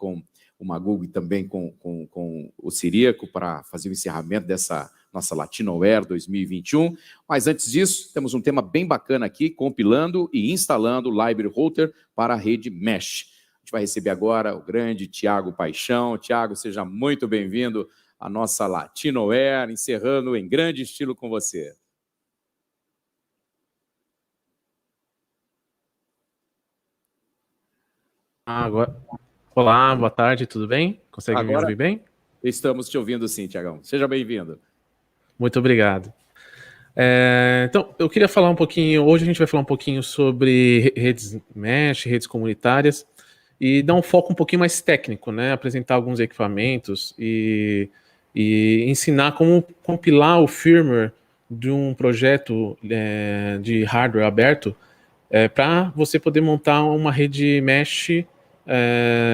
com o Magugo e também com o Ciríaco para fazer o encerramento dessa nossa Latinoware 2021. Mas antes disso, temos um tema bem bacana aqui, compilando e instalando o Library Router para a rede Mesh. A gente vai receber agora o grande Tiago Paixão. Tiago, seja muito bem-vindo à nossa Latinoware, encerrando em grande estilo com você. Agora... Olá, boa tarde, tudo bem? Consegue me ouvir bem? Estamos te ouvindo sim, Tiagão. Seja bem-vindo. Muito obrigado. Então, eu queria falar um pouquinho, hoje a gente vai falar um pouquinho sobre redes mesh, redes comunitárias, e dar um foco um pouquinho mais técnico, né? Apresentar alguns equipamentos e ensinar como compilar o firmware de um projeto de hardware aberto para você poder montar uma rede mesh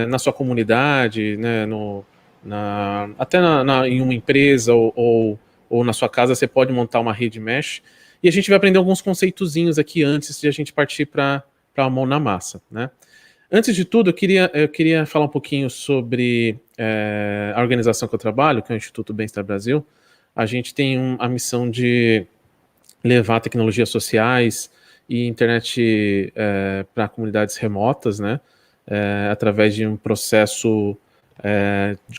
na sua comunidade, né, até em uma empresa ou na sua casa você pode montar uma rede mesh. E a gente vai aprender alguns conceitozinhos aqui antes de a gente partir para a mão na massa, né? Antes de tudo, eu queria falar um pouquinho sobre a organização que eu trabalho, que é o Instituto Bem-Estar Brasil. A gente tem a missão de levar tecnologias sociais e internet para comunidades remotas, né? Através de um processo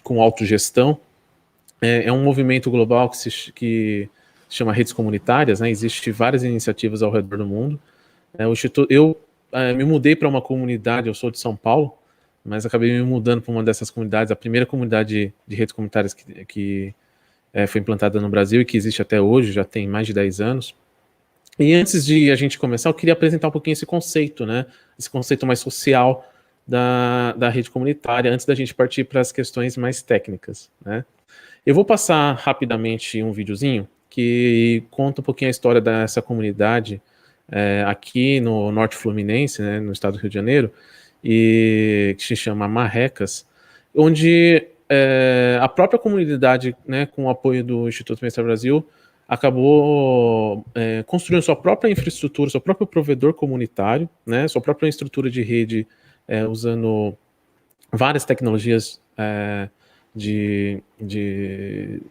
com autogestão. É um movimento global que se chama redes comunitárias, né? Existem várias iniciativas ao redor do mundo. Eu me mudei para uma comunidade, eu sou de São Paulo, mas acabei me mudando para uma dessas comunidades, a primeira comunidade de redes comunitárias que foi implantada no Brasil e que existe até hoje, já tem mais de 10 anos. E antes de a gente começar, eu queria apresentar um pouquinho esse conceito, né? Esse conceito mais social da rede comunitária, antes da gente partir para as questões mais técnicas, né? Eu vou passar rapidamente um videozinho que conta um pouquinho a história dessa comunidade aqui no Norte Fluminense, né, no estado do Rio de Janeiro, e que se chama Marrecas, onde a própria comunidade, né, com o apoio do Instituto Bem-Estar Brasil, acabou construindo sua própria infraestrutura, seu próprio provedor comunitário, né, sua própria estrutura de rede, usando várias tecnologias de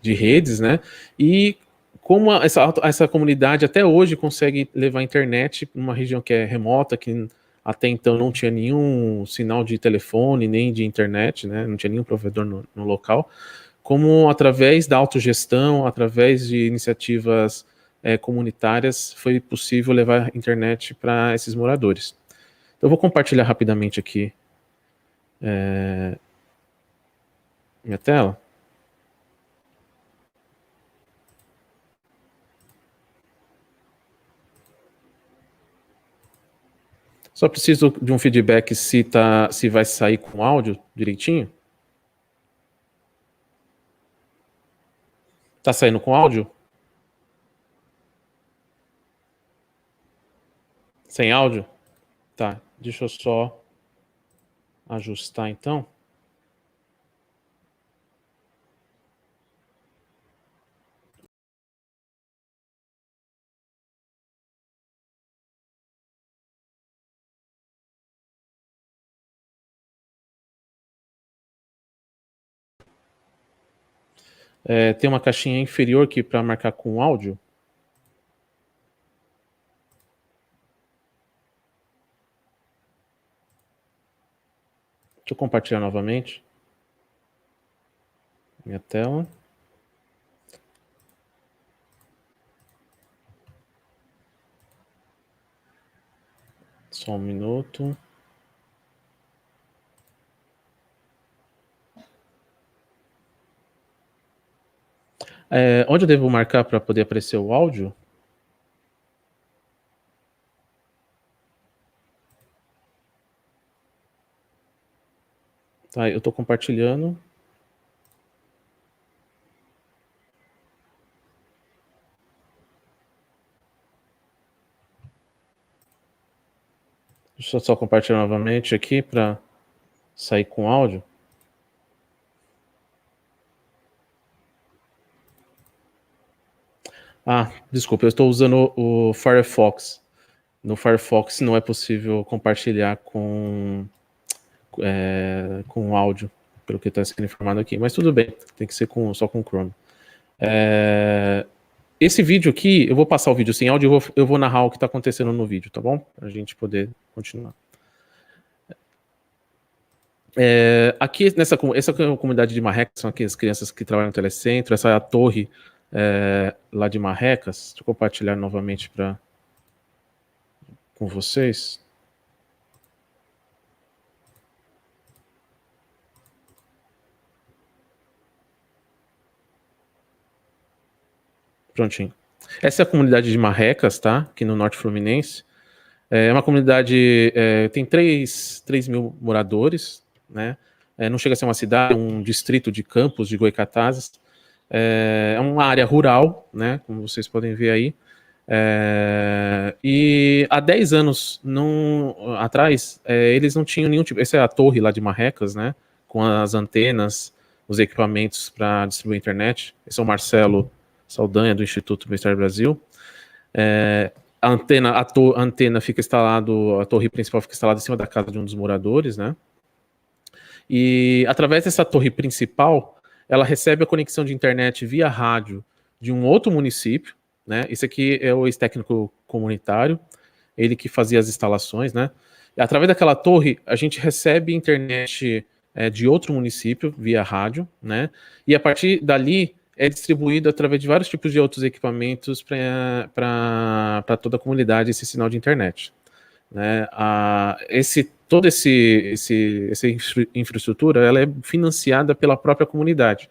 redes, né, e como essa comunidade até hoje consegue levar a internet numa região que é remota, que até então não tinha nenhum sinal de telefone, nem de internet, né, não tinha nenhum provedor no local, como através da autogestão, através de iniciativas comunitárias, foi possível levar a internet para esses moradores. Então, eu vou compartilhar rapidamente aqui minha tela. Só preciso de um feedback se vai sair com áudio direitinho. Tá saindo com áudio? Sem áudio? Tá, deixa eu só ajustar então. Tem uma caixinha inferior aqui para marcar com áudio. Deixa eu compartilhar novamente minha tela. Só um minuto. Onde eu devo marcar para poder aparecer o áudio? Tá, eu estou compartilhando. Deixa eu só compartilhar novamente aqui para sair com áudio. Desculpa, eu estou usando o Firefox. No Firefox não é possível compartilhar com com áudio, pelo que está sendo informado aqui, mas tudo bem, tem que ser só com Chrome. Esse vídeo aqui, eu vou passar o vídeo sem áudio, eu vou narrar o que está acontecendo no vídeo, tá bom? Para a gente poder continuar. Aqui, essa comunidade de Marrecas, são aqui as crianças que trabalham no telecentro, essa é a torre lá de Marrecas. Deixa eu compartilhar novamente com vocês. Prontinho. Essa é a comunidade de Marrecas, tá? Aqui no Norte Fluminense. É uma comunidade, tem 3 mil moradores, né? Não chega a ser uma cidade, é um distrito de Campos, de Goycatazes. É uma área rural, né? Como vocês podem ver aí. E há 10 anos atrás, eles não tinham nenhum tipo... Essa é a torre lá de Marrecas, né? Com as antenas, os equipamentos para distribuir a internet. Esse é o Marcelo Saldanha, do Instituto Bem-Estar Brasil. A antena fica instalada, a torre principal fica instalada em cima da casa de um dos moradores, né? E através dessa torre principal, ela recebe a conexão de internet via rádio de um outro município, né? Esse aqui é o ex-técnico comunitário, ele que fazia as instalações, né? E através daquela torre, a gente recebe internet de outro município via rádio, né? E a partir dali é distribuído através de vários tipos de outros equipamentos para toda a comunidade esse sinal de internet, né? Toda essa infraestrutura, ela é financiada pela própria comunidade,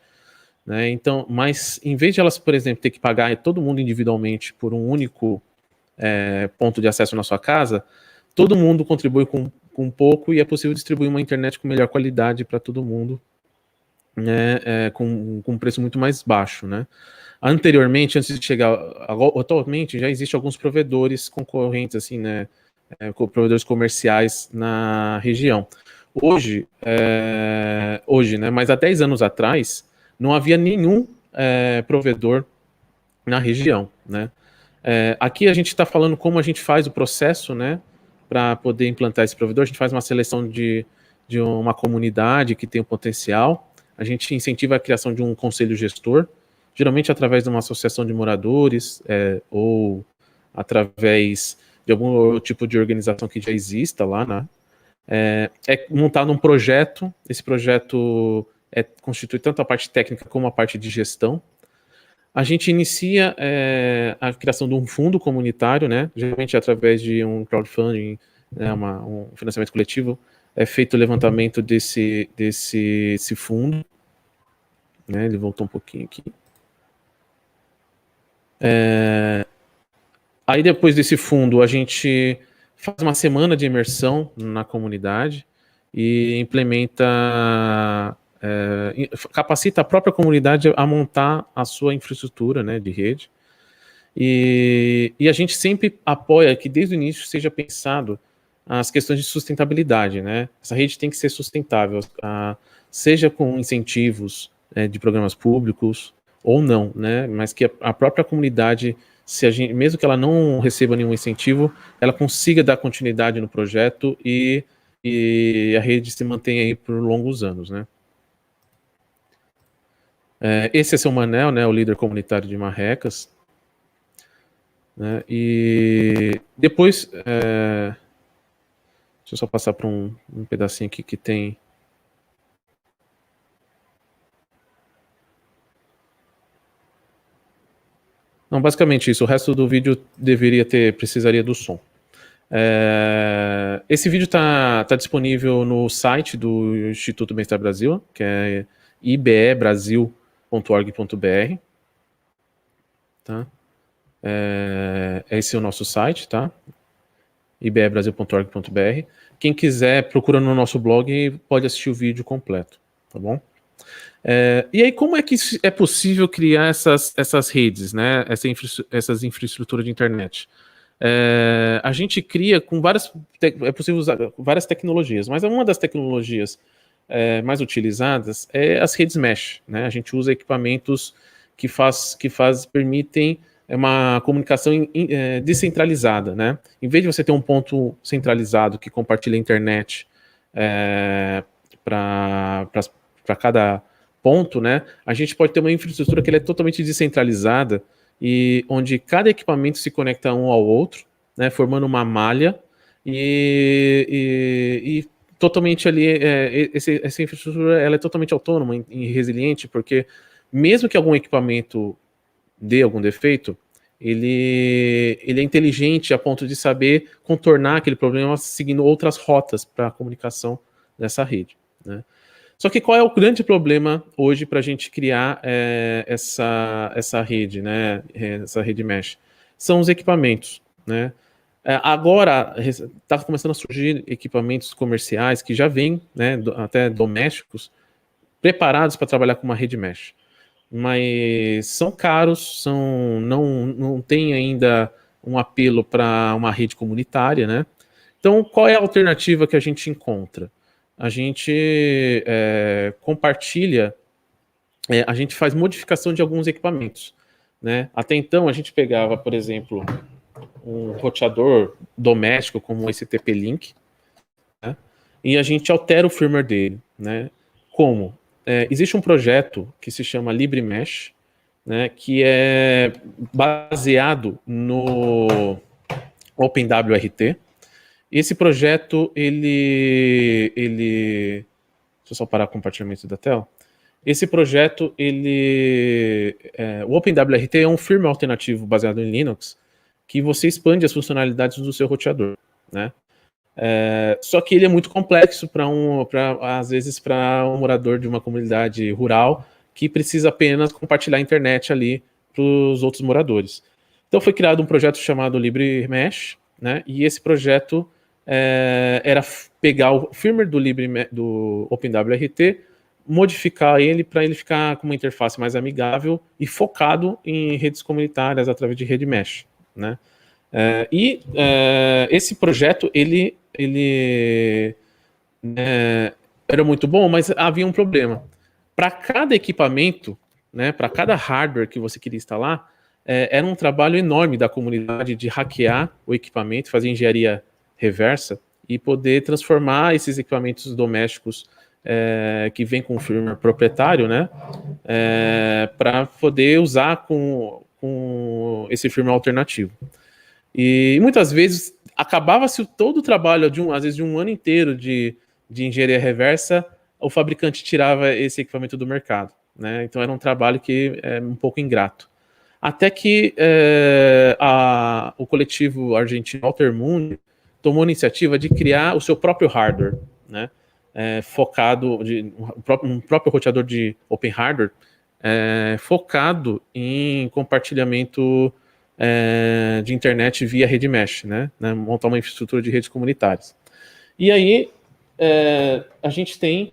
né? Então, mas em vez de elas, por exemplo, ter que pagar todo mundo individualmente por um único ponto de acesso na sua casa, todo mundo contribui com um pouco e é possível distribuir uma internet com melhor qualidade para todo mundo, né, com um preço muito mais baixo, né? Anteriormente, antes de chegar, atualmente já existem alguns provedores concorrentes, assim, né, provedores comerciais na região. Hoje, né, mas há 10 anos atrás, não havia nenhum provedor na região, né? Aqui a gente está falando como a gente faz o processo, né, para poder implantar esse provedor. A gente faz uma seleção de uma comunidade que tem o potencial. A gente incentiva a criação de um conselho gestor, geralmente através de uma associação de moradores ou através de algum tipo de organização que já exista lá, né? É montado um projeto. Esse projeto constitui tanto a parte técnica como a parte de gestão. A gente inicia a criação de um fundo comunitário, né? Geralmente através de um crowdfunding, né? Um financiamento coletivo. É feito o levantamento desse fundo, né? Ele voltou um pouquinho aqui. Aí depois desse fundo a gente faz uma semana de imersão na comunidade e implementa, capacita a própria comunidade a montar a sua infraestrutura, né, de rede. E a gente sempre apoia que desde o início seja pensado as questões de sustentabilidade, né? Essa rede tem que ser sustentável, seja com incentivos de programas públicos ou não, né? Mas que a própria comunidade, mesmo que ela não receba nenhum incentivo, ela consiga dar continuidade no projeto e a rede se mantenha aí por longos anos, né? Esse é seu Manel, né? O líder comunitário de Marrecas, né? E depois deixa eu só passar para um pedacinho aqui que tem. Não, basicamente isso. O resto do vídeo precisaria do som. Esse vídeo está disponível no site do Instituto Bem-Estar Brasil, que é ibebrasil.org.br. Tá? Esse é o nosso site, tá? ibebrasil.org.br. Quem quiser, procura no nosso blog e pode assistir o vídeo completo, tá bom? E aí, como é que é possível criar essas redes, né? Essas infraestruturas de internet? A gente cria com é possível usar várias tecnologias, mas uma das tecnologias mais utilizadas é as redes mesh, né? A gente usa equipamentos que permitem uma comunicação descentralizada, né? Em vez de você ter um ponto centralizado que compartilha a internet para cada ponto, né, a gente pode ter uma infraestrutura que ela é totalmente descentralizada e onde cada equipamento se conecta um ao outro, né, formando uma malha e totalmente ali, essa infraestrutura ela é totalmente autônoma e resiliente, porque mesmo que algum equipamento dê algum defeito, ele é inteligente a ponto de saber contornar aquele problema seguindo outras rotas para a comunicação dessa rede, né? Só que qual é o grande problema hoje para a gente criar essa rede, né? Essa rede mesh? São os equipamentos, né? Agora está começando a surgir equipamentos comerciais que já vêm, né, até domésticos, preparados para trabalhar com uma rede mesh. Mas são caros, não tem ainda um apelo para uma rede comunitária, né? Então, qual é a alternativa que a gente encontra? A gente compartilha, a gente faz modificação de alguns equipamentos, né? Até então, a gente pegava, por exemplo, um roteador doméstico como esse TP-Link, né? E a gente altera o firmware dele, né? Como? Existe um projeto que se chama LibreMesh, né, que é baseado no OpenWRT. Esse projeto, deixa eu só parar o compartilhamento da tela. Esse projeto, o OpenWRT é um firmware alternativo baseado em Linux, que você expande as funcionalidades do seu roteador, né? Só que ele é muito complexo às vezes para um morador de uma comunidade rural que precisa apenas compartilhar a internet ali para os outros moradores. Então foi criado um projeto chamado LibreMesh, né? E esse projeto era pegar o firmware do OpenWRT, modificar ele para ele ficar com uma interface mais amigável e focado em redes comunitárias através de rede mesh, né? Esse projeto ele era muito bom, mas havia um problema. Para cada equipamento, né, para cada hardware que você queria instalar, era um trabalho enorme da comunidade de hackear o equipamento, fazer engenharia reversa e poder transformar esses equipamentos domésticos que vêm com firmware proprietário, né, para poder usar com esse firmware alternativo. E muitas vezes acabava-se todo o trabalho, às vezes de um ano inteiro de engenharia reversa, o fabricante tirava esse equipamento do mercado, né? Então era um trabalho que é um pouco ingrato. Até que o coletivo argentino Altermundi tomou a iniciativa de criar o seu próprio hardware, né? Focado, um próprio roteador de Open Hardware, focado em compartilhamento de internet via rede mesh, né? Montar uma infraestrutura de redes comunitárias. E aí a gente tem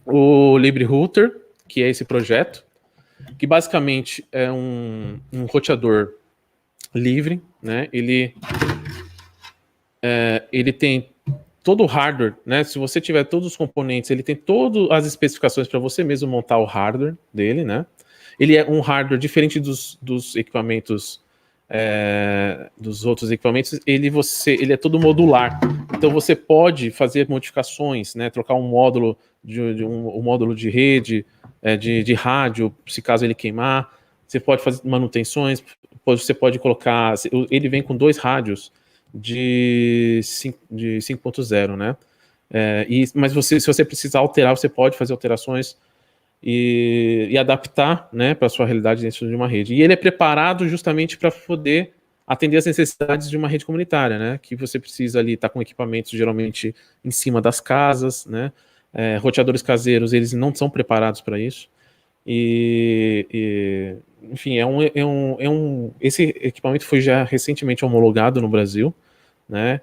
o LibreRouter, que é esse projeto, que basicamente é um roteador livre, né? Ele tem todo o hardware, né? Se você tiver todos os componentes, ele tem todas as especificações para você mesmo montar o hardware dele, né? Ele é um hardware diferente dos equipamentos, dos outros equipamentos. Ele é todo modular. Então você pode fazer modificações, né? Trocar um módulo um módulo de rede, de rádio, se caso ele queimar. Você pode fazer manutenções. Você pode colocar. Ele vem com 2 rádios de 5.0, né? Mas se você precisar alterar, você pode fazer alterações e adaptar, né, para a sua realidade dentro de uma rede. E ele é preparado justamente para poder atender as necessidades de uma rede comunitária, né? Que você precisa ali estar com equipamentos geralmente em cima das casas, né? Roteadores caseiros, eles não são preparados para isso. Enfim, esse equipamento foi já recentemente homologado no Brasil, né?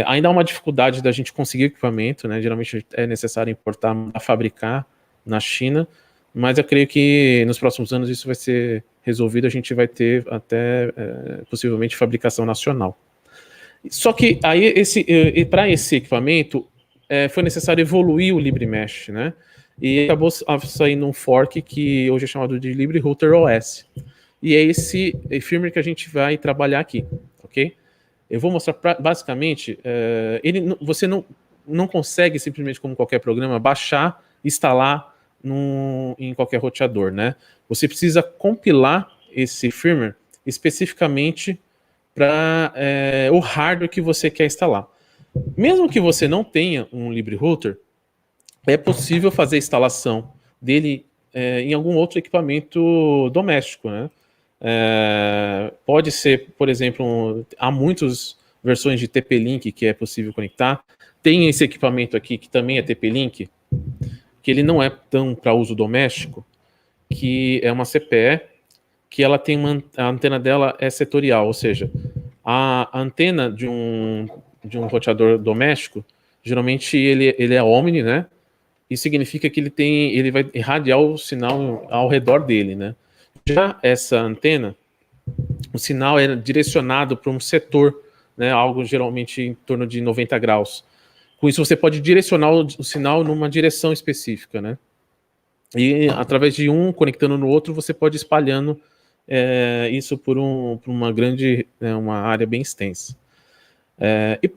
Ainda há uma dificuldade da gente conseguir equipamento, né? Geralmente é necessário importar, fabricar na China, mas eu creio que nos próximos anos isso vai ser resolvido, a gente vai ter até possivelmente fabricação nacional. Só que aí para esse equipamento foi necessário evoluir o LibreMesh, né? E acabou saindo um fork que hoje é chamado de LibreRouter OS. E é esse firmware que a gente vai trabalhar aqui, ok? Eu vou mostrar basicamente, não consegue simplesmente, como qualquer programa, baixar, instalar em qualquer roteador, né? Você precisa compilar esse firmware especificamente para o hardware que você quer instalar. Mesmo que você não tenha um LibreRouter, é possível fazer a instalação dele em algum outro equipamento doméstico, né? Pode ser, por exemplo, há muitas versões de TP-Link que é possível conectar. Tem esse equipamento aqui que também é TP-Link, que ele não é tão para uso doméstico, que é uma CPE, que ela tem a antena dela é setorial, ou seja, a antena de um roteador doméstico, geralmente ele é omni, né? Isso significa que ele vai irradiar o sinal ao redor dele, né? Já essa antena, o sinal é direcionado para um setor, né? Algo geralmente em torno de 90 graus. Com isso você pode direcionar o sinal numa direção específica, né? E através de um conectando no outro, você pode ir espalhando isso por uma grande, uma área bem extensa.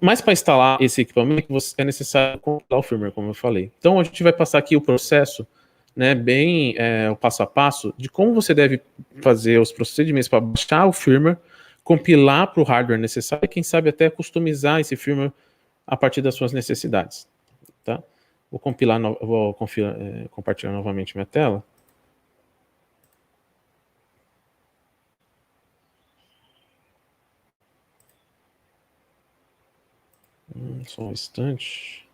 Mas para instalar esse equipamento, é necessário compilar o firmware, como eu falei. Então a gente vai passar aqui o processo, né, bem o passo a passo de como você deve fazer os procedimentos para baixar o firmware, compilar para o hardware necessário e quem sabe até customizar esse firmware a partir das suas necessidades. Tá? Vou compartilhar novamente minha tela. Só um instante.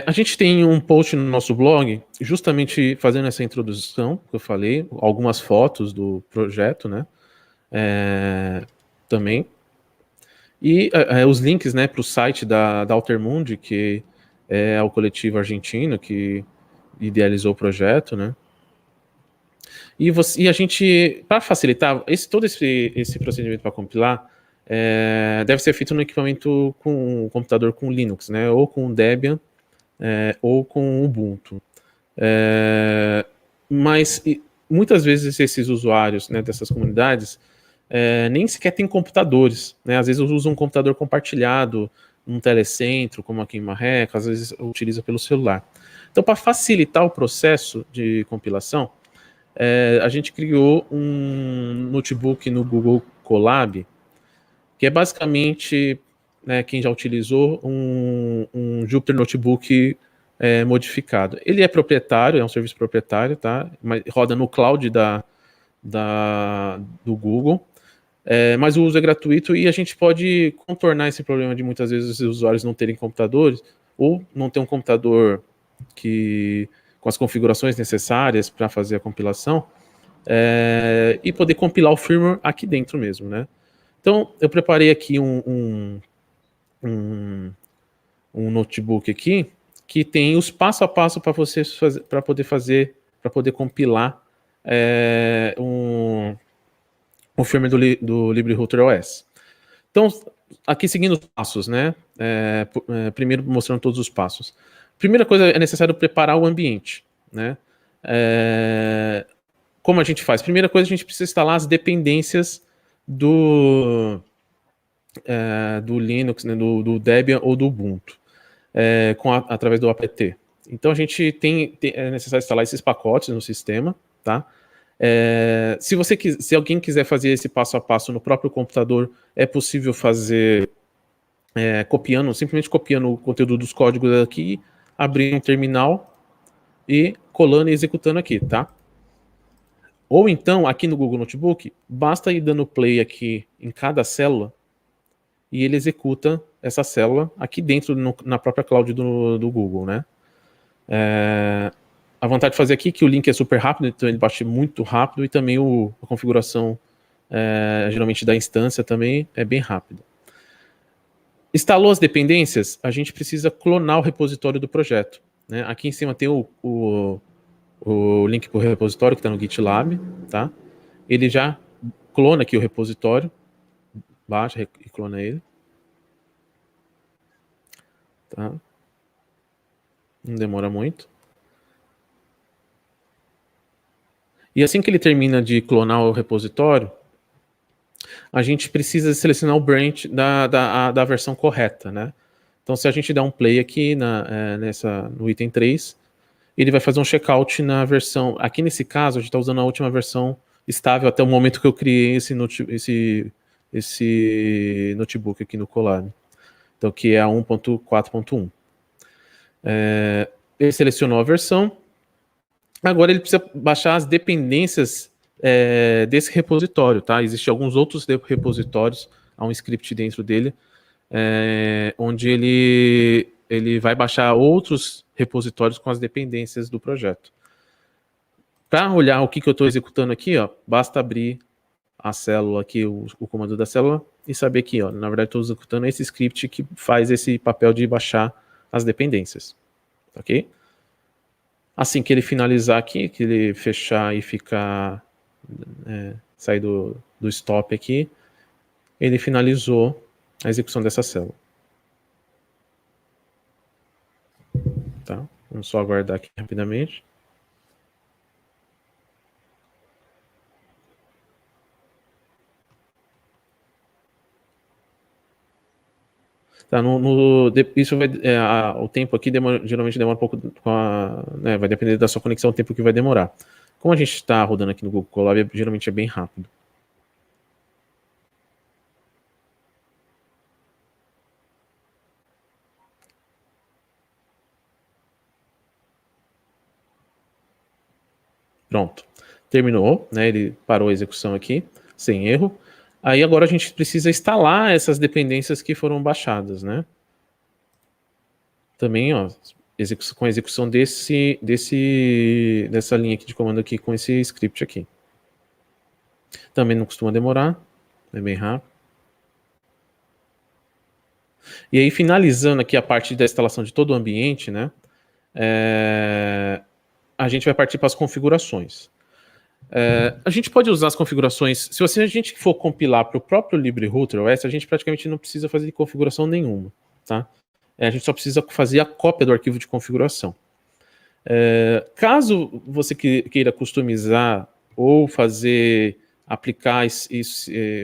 A gente tem um post no nosso blog, justamente fazendo essa introdução que eu falei, algumas fotos do projeto, né? Também. E os links, né, para o site da Altermundi, que é o coletivo argentino que idealizou o projeto, né? E a gente, para facilitar, todo esse procedimento para compilar, deve ser feito no equipamento com um computador com Linux, né? Ou com Debian, ou com Ubuntu. Mas muitas vezes esses usuários, né, dessas comunidades nem sequer têm computadores, né? Às vezes usam um computador compartilhado, um telecentro, como aqui em Marreco, às vezes utiliza pelo celular. Então, para facilitar o processo de compilação, a gente criou um notebook no Google Colab, que é basicamente, né, quem já utilizou, um Jupyter Notebook modificado. Ele é proprietário, é um serviço proprietário, tá? Mas roda no cloud do Google, mas o uso é gratuito e a gente pode contornar esse problema de muitas vezes os usuários não terem computadores ou não ter um computador com as configurações necessárias para fazer a compilação e poder compilar o firmware aqui dentro mesmo, né? Então, eu preparei aqui um notebook aqui que tem os passo a passo para você para poder compilar o firmware do LibreRouter OS. Então, aqui seguindo os passos, né? Primeiro mostrando todos os passos. Primeira coisa, é necessário preparar o ambiente, né? Como a gente faz? Primeira coisa, a gente precisa instalar as dependências do Linux, né, do Debian ou do Ubuntu, através do apt. Então a gente é necessário instalar esses pacotes no sistema, tá? Se alguém quiser fazer esse passo a passo no próprio computador, é possível fazer simplesmente copiando o conteúdo dos códigos aqui, abrir um terminal e colando e executando aqui, tá? Ou então, aqui no Google Notebook, basta ir dando play aqui em cada célula e ele executa essa célula aqui dentro na própria cloud do Google, né? A vantagem de fazer aqui é que o link é super rápido, então ele baixa muito rápido e também a configuração, geralmente da instância também é bem rápida. Instalou as dependências, a gente precisa clonar o repositório do projeto, né? Aqui em cima tem o link para o repositório que está no GitLab, tá? Ele já clona aqui o repositório, baixa e clona ele, tá? Não demora muito. E assim que ele termina de clonar o repositório, a gente precisa selecionar o branch da versão correta, né? Então, se a gente der um play aqui no item 3, ele vai fazer um checkout na versão... Aqui nesse caso, a gente está usando a última versão estável até o momento que eu criei esse notebook aqui no Colab. Então, que é a 1.4.1. Ele selecionou a versão. Agora ele precisa baixar as dependências desse repositório, tá? Existem alguns outros repositórios, há um script dentro dele, onde ele vai baixar outros repositórios com as dependências do projeto. Para olhar o que eu estou executando aqui, ó, basta abrir a célula aqui, o comando da célula, e saber que, ó, na verdade, estou executando esse script que faz esse papel de baixar as dependências. Ok? Assim que ele finalizar aqui, que ele fechar e ficar... sair do stop aqui, ele finalizou a execução dessa célula. Tá? Vamos só aguardar aqui rapidamente. Tá, isso vai, o tempo aqui geralmente demora um pouco, vai depender da sua conexão, o tempo que vai demorar. Como a gente está rodando aqui no Google Colab, geralmente é bem rápido. Pronto. Terminou, né? Ele parou a execução aqui, sem erro. Aí agora a gente precisa instalar essas dependências que foram baixadas, né? Também, ó, com a execução dessa linha aqui de comando aqui, com esse script aqui. Também não costuma demorar, é bem rápido. E aí, finalizando aqui a parte da instalação de todo o ambiente, né? A gente vai partir para as configurações. A gente pode usar as configurações, se a gente for compilar para o próprio LibreRouter OS, a gente praticamente não precisa fazer configuração nenhuma, tá? A gente só precisa fazer a cópia do arquivo de configuração. Caso você queira customizar ou aplicar isso,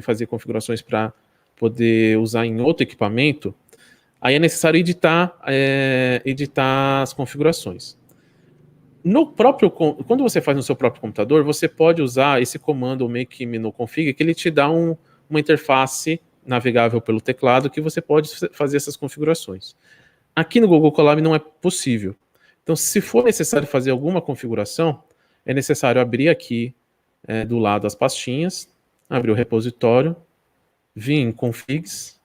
fazer configurações para poder usar em outro equipamento, aí é necessário editar as configurações. Quando você faz no seu próprio computador, você pode usar esse comando make menu config, que ele te dá uma interface navegável pelo teclado que você pode fazer essas configurações. Aqui no Google Colab não é possível. Então, se for necessário fazer alguma configuração, é necessário abrir aqui do lado as pastinhas, abrir o repositório, vir em configs,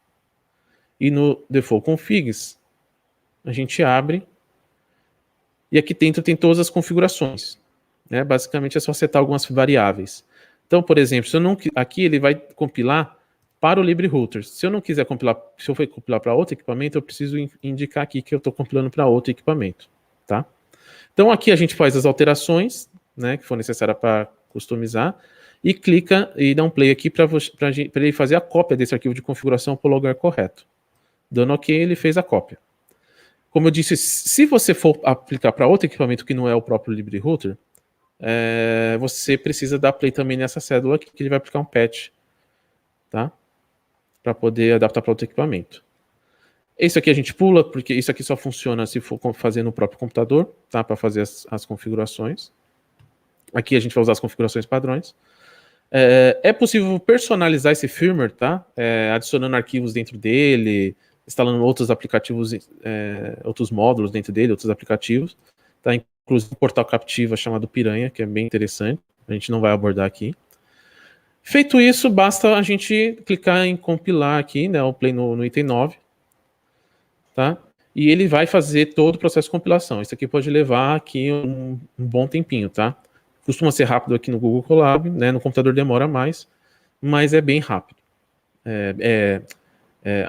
e no default configs, a gente abre, e aqui dentro tem todas as configurações. Né? Basicamente é só setar algumas variáveis. Então, por exemplo, aqui ele vai compilar para o LibreRouter. Se eu não quiser compilar, se eu for compilar para outro equipamento, eu preciso indicar aqui que eu estou compilando para outro equipamento. Tá? Então aqui a gente faz as alterações, né, que for necessária para customizar, e clica e dá um play aqui para ele fazer a cópia desse arquivo de configuração para o lugar correto. Dando OK, ele fez a cópia. Como eu disse, se você for aplicar para outro equipamento que não é o próprio LibreRouter, você precisa dar play também nessa cédula aqui, que ele vai aplicar um patch, tá? Para poder adaptar para outro equipamento. Isso aqui a gente pula, porque isso aqui só funciona se for fazer no próprio computador, tá? Para fazer as configurações. Aqui a gente vai usar as configurações padrões. É possível personalizar esse firmware, tá? Adicionando arquivos dentro dele, instalando outros aplicativos, outros módulos dentro dele, outros aplicativos. Tá? Inclusive um portal Captiva chamado Piranha, que é bem interessante. A gente não vai abordar aqui. Feito isso, basta a gente clicar em compilar aqui, né, o play no item 9. Tá? E ele vai fazer todo o processo de compilação. Isso aqui pode levar aqui um bom tempinho, tá? Costuma ser rápido aqui no Google Colab, né? No computador demora mais, mas é bem rápido.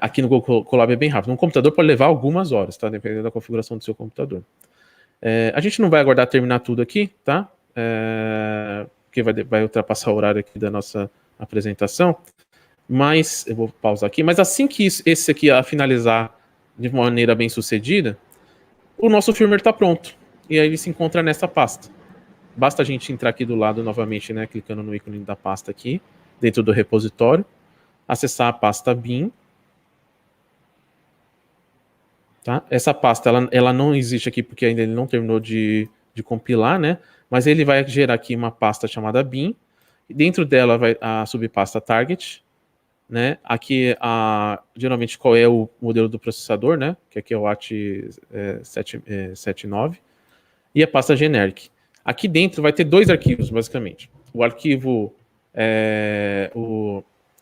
Aqui no Google Colab é bem rápido. No computador pode levar algumas horas, tá? Dependendo da configuração do seu computador. A gente não vai aguardar terminar tudo aqui, tá? Porque vai ultrapassar o horário aqui da nossa apresentação. Mas, eu vou pausar aqui, mas assim que esse aqui finalizar de maneira bem sucedida, o nosso firmware está pronto. E aí ele se encontra nessa pasta. basta a gente entrar aqui do lado novamente, né, clicando no ícone da pasta aqui, dentro do repositório, acessar a pasta bin. Tá? Essa pasta ela não existe aqui porque ainda ele não terminou de compilar, né? Mas ele vai gerar aqui uma pasta chamada bin. Dentro dela vai a subpasta target, né? Aqui geralmente qual é o modelo do processador, né? Que aqui é o AT79 e a pasta generic. Aqui dentro vai ter dois arquivos basicamente. O arquivo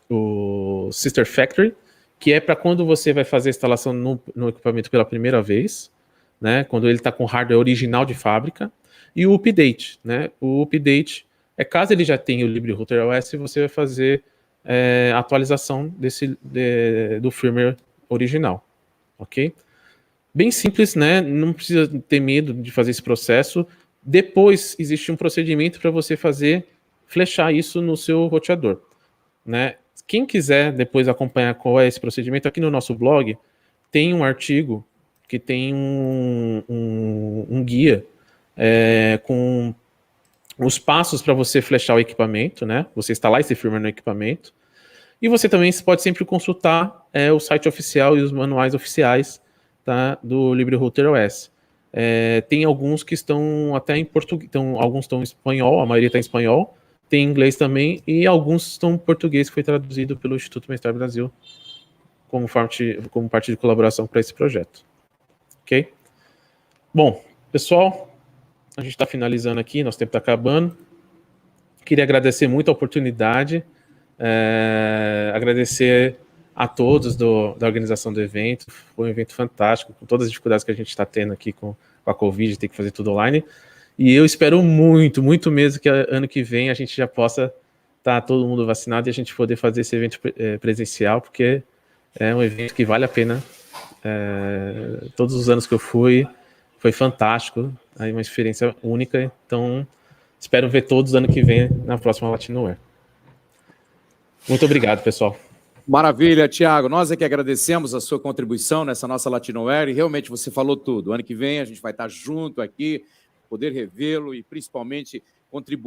o Sister Factory, que é para quando você vai fazer a instalação no equipamento pela primeira vez, né, quando ele está com o hardware original de fábrica, e o update. Né, o update é caso ele já tenha o LibreRouter OS, você vai fazer a atualização do firmware original. Ok? Bem simples, né, não precisa ter medo de fazer esse processo. Depois existe um procedimento para você flechar isso no seu roteador. Né? Quem quiser depois acompanhar qual é esse procedimento, aqui no nosso blog tem um artigo que tem um guia com os passos para você flechar o equipamento, né? Você instalar esse firmware no equipamento. E você também pode sempre consultar o site oficial e os manuais oficiais, tá, do LibreRouter OS. Tem alguns que estão até em português, alguns estão em espanhol, a maioria está em espanhol, tem inglês também, e alguns estão em português, que foi traduzido pelo Instituto Mestre Brasil como parte de colaboração para esse projeto. Ok? Bom, pessoal, a gente está finalizando aqui, nosso tempo está acabando. Queria agradecer muito a oportunidade, agradecer a todos da organização do evento. Foi um evento fantástico, com todas as dificuldades que a gente está tendo aqui com a Covid, ter que fazer tudo online. E eu espero muito, muito mesmo que ano que vem a gente já possa estar todo mundo vacinado e a gente poder fazer esse evento presencial, porque é um evento que vale a pena. Todos os anos que eu fui, foi fantástico, aí uma experiência única. Então, espero ver todos ano que vem na próxima Latinoware. Muito obrigado, pessoal. Maravilha, Thiago. Nós é que agradecemos a sua contribuição nessa nossa Latinoware e realmente você falou tudo. Ano que vem a gente vai estar junto aqui, poder revê-lo e principalmente contribuir